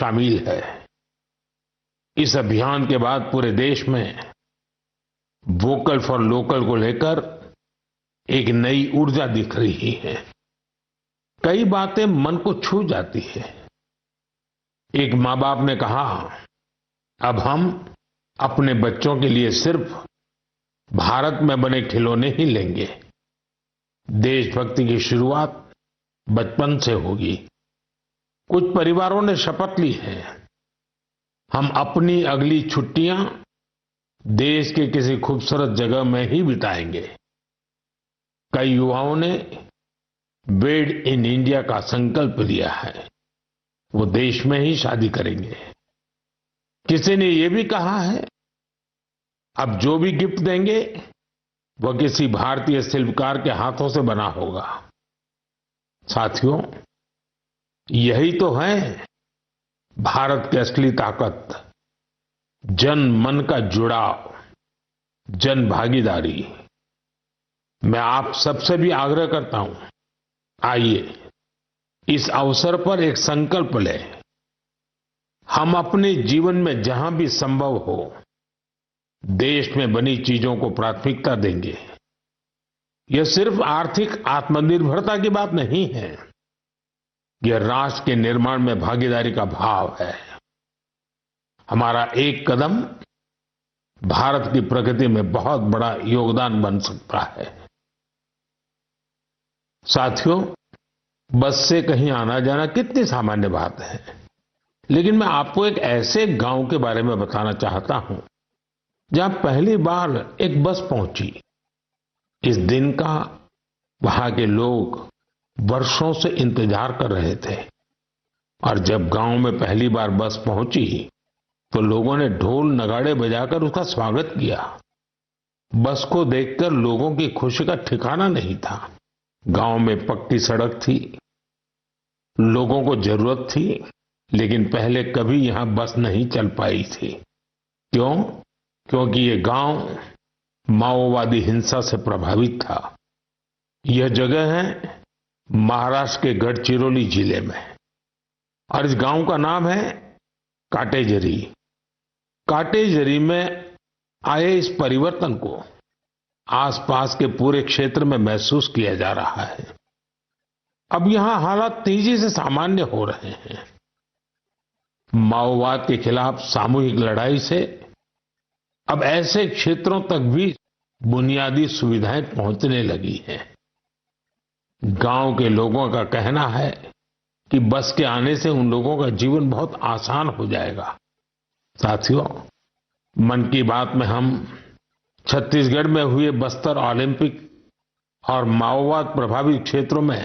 शामिल है। इस अभियान के बाद पूरे देश में वोकल फॉर लोकल को लेकर एक नई ऊर्जा दिख रही है। कई बातें मन को छू जाती है। एक माँ बाप ने कहा, अब हम अपने बच्चों के लिए सिर्फ भारत में बने खिलौने ही लेंगे। देशभक्ति की शुरुआत बचपन से होगी। कुछ परिवारों ने शपथ ली है, हम अपनी अगली छुट्टियां देश के किसी खूबसूरत जगह में ही बिताएंगे। कई युवाओं ने मेड इन इंडिया का संकल्प लिया है, वो देश में ही शादी करेंगे। किसी ने ये भी कहा है, अब जो भी गिफ्ट देंगे वह किसी भारतीय शिल्पकार के हाथों से बना होगा। साथियों, यही तो है भारत की असली ताकत, जन मन का जुड़ाव, जन भागीदारी। मैं आप सबसे भी आग्रह करता हूं, आइए इस अवसर पर एक संकल्प लें। हम अपने जीवन में जहां भी संभव हो देश में बनी चीजों को प्राथमिकता देंगे। यह सिर्फ आर्थिक आत्मनिर्भरता की बात नहीं है, यह राष्ट्र के निर्माण में भागीदारी का भाव है। हमारा एक कदम भारत की प्रगति में बहुत बड़ा योगदान बन सकता है। साथियों, बस से कहीं आना जाना कितनी सामान्य बात है, लेकिन मैं आपको एक ऐसे गांव के बारे में बताना चाहता हूं जहां पहली बार एक बस पहुंची। इस दिन का वहां के लोग वर्षों से इंतजार कर रहे थे और जब गांव में पहली बार बस पहुंची तो लोगों ने ढोल नगाड़े बजाकर उसका स्वागत किया। बस को देखकर लोगों की खुशी का ठिकाना नहीं था। गांव में पक्की सड़क थी, लोगों को जरूरत थी, लेकिन पहले कभी यहां बस नहीं चल पाई थी। क्यों? क्योंकि ये गांव माओवादी हिंसा से प्रभावित था। यह जगह है महाराष्ट्र के गढ़चिरौली जिले में और इस गांव का नाम है काटेजरी। काटेजरी में आए इस परिवर्तन को आसपास के पूरे क्षेत्र में महसूस किया जा रहा है। अब यहां हालात तेजी से सामान्य हो रहे हैं। माओवाद के खिलाफ सामूहिक लड़ाई से अब ऐसे क्षेत्रों तक भी बुनियादी सुविधाएं पहुंचने लगी हैं। गांव के लोगों का कहना है कि बस के आने से उन लोगों का जीवन बहुत आसान हो जाएगा। साथियों, मन की बात में हम छत्तीसगढ़ में हुए बस्तर ओलंपिक और माओवाद प्रभावित क्षेत्रों में